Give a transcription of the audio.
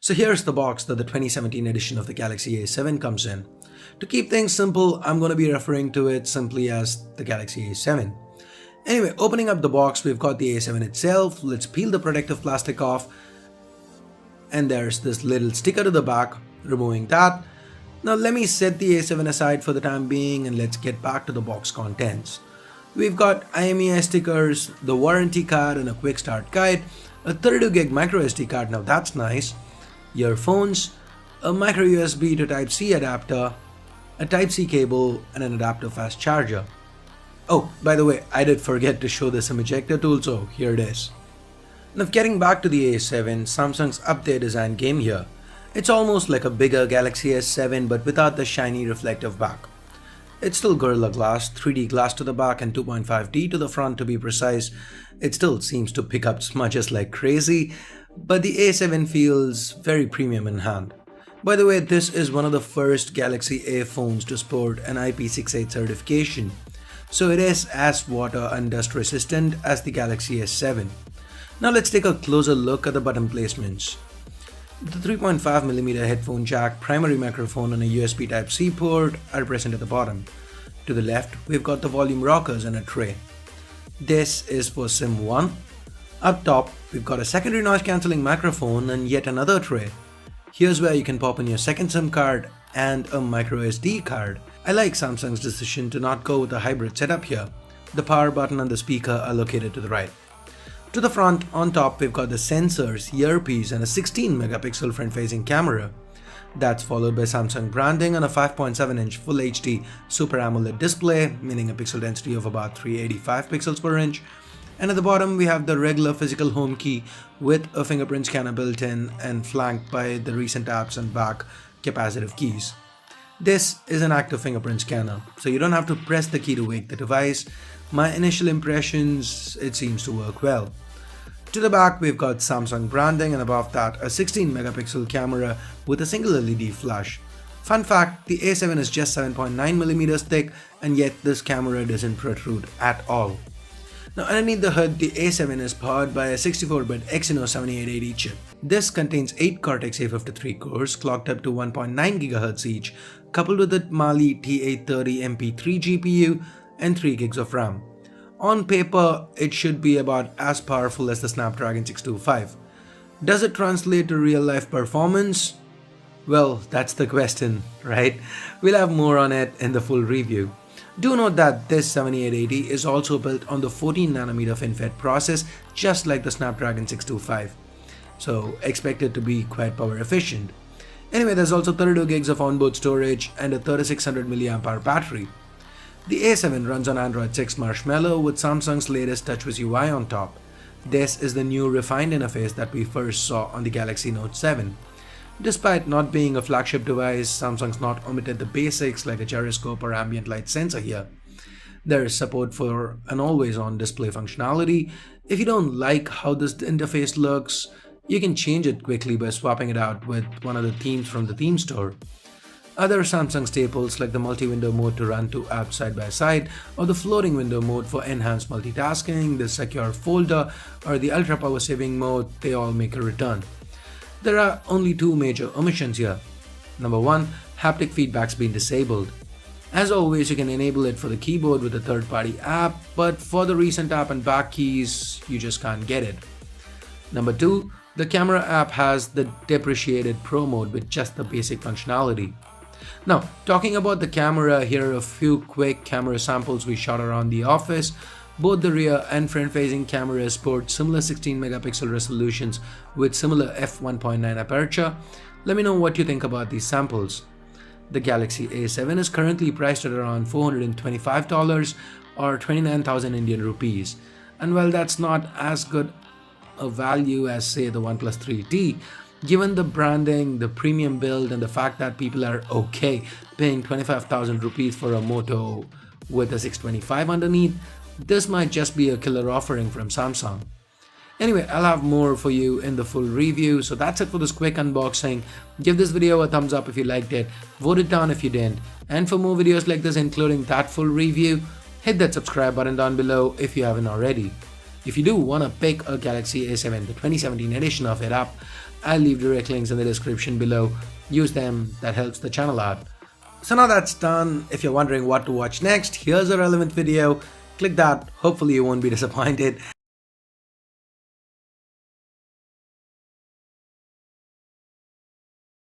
So here's the box that the 2017 edition of the Galaxy A7 comes in. To keep things simple, I'm going to be referring to it simply as the Galaxy A7. Anyway, opening up the box, we've got the A7 itself. Let's peel the protective plastic off. And there's this little sticker to the back, removing that. Now let me set the A7 aside for the time being and let's get back to the box contents. We've got IMEI stickers, the warranty card and a quick start guide, a 32GB microSD card, now that's nice, earphones, a micro USB to Type-C adapter, a Type-C cable and an adaptive fast charger. Oh, by the way, I did forget to show the SIM ejector tool, so here it is. Now getting back to the A7, Samsung's upped their design game here. It's almost like a bigger Galaxy S7 but without the shiny reflective back. It's still Gorilla Glass, 3D glass to the back and 2.5D to the front to be precise. It still seems to pick up smudges like crazy, but the A7 feels very premium in hand. By the way, this is one of the first Galaxy A phones to sport an IP68 certification, so it is as water and dust resistant as the Galaxy S7. Now let's take a closer look at the button placements. The 3.5mm headphone jack, primary microphone and a USB Type-C port are present at the bottom. To the left, we've got the volume rockers and a tray. This is for SIM 1. Up top, we've got a secondary noise cancelling microphone and yet another tray. Here's where you can pop in your second SIM card and a micro SD card. I like Samsung's decision to not go with a hybrid setup here. The power button and the speaker are located to the right. To the front, on top, we've got the sensors, earpiece and a 16MP front-facing camera. That's followed by Samsung branding and a 5.7-inch Full HD Super AMOLED display, meaning a pixel density of about 385 pixels per inch. And at the bottom, we have the regular physical home key with a fingerprint scanner built in and flanked by the recent apps and back capacitive keys. This is an active fingerprint scanner, so you don't have to press the key to wake the device. My initial impressions, it seems to work well. To the back, we've got Samsung branding and above that a 16MP camera with a single LED flash. Fun fact, the A7 is just 7.9mm thick and yet this camera doesn't protrude at all. Now underneath the hood, the A7 is powered by a 64-bit Exynos 7880 chip. This contains 8 Cortex A53 cores clocked up to 1.9 GHz each, coupled with a Mali T830 MP3 GPU and 3 GB of RAM. On paper, it should be about as powerful as the Snapdragon 625. Does it translate to real-life performance? Well, that's the question, right? We'll have more on it in the full review. Do note that this 7880 is also built on the 14nm FinFET process, just like the Snapdragon 625. So expect it to be quite power efficient. Anyway, there's also 32GB of onboard storage and a 3600mAh battery. The A7 runs on Android 6 Marshmallow with Samsung's latest TouchWiz UI on top. This is the new refined interface that we first saw on the Galaxy Note 7. Despite not being a flagship device, Samsung's not omitted the basics like a gyroscope or ambient light sensor here. There is support for an always-on display functionality. If you don't like how this interface looks, you can change it quickly by swapping it out with one of the themes from the theme store. Other Samsung staples like the multi-window mode to run 2 apps side by side, or the floating window mode for enhanced multitasking, the secure folder, or the ultra power saving mode, they all make a return. There are only 2 major omissions here. Number 1, haptic feedback's been disabled. As always, you can enable it for the keyboard with a third-party app, but for the recent app and back keys, you just can't get it. Number 2, the camera app has the depreciated Pro mode with just the basic functionality. Now, talking about the camera, here are a few quick camera samples we shot around the office. Both the rear and front-facing cameras sport similar 16MP resolutions with similar f1.9 aperture. Let me know what you think about these samples. The Galaxy A7 is currently priced at around $425 or 29,000 Indian rupees. And while that's not as good a value as say the OnePlus 3T, given the branding, the premium build and the fact that people are okay paying 25,000 rupees for a Moto with a 625 underneath, this might just be a killer offering from Samsung. Anyway, I'll have more for you in the full review, so that's it for this quick unboxing. Give this video a thumbs up if you liked it, vote it down if you didn't, and for more videos like this including that full review, hit that subscribe button down below if you haven't already. If you do want to pick a Galaxy A7, the 2017 edition of it up, I'll leave direct links in the description below. Use them, that helps the channel out. So now that's done, if you're wondering what to watch next, here's a relevant video. Click that, hopefully you won't be disappointed.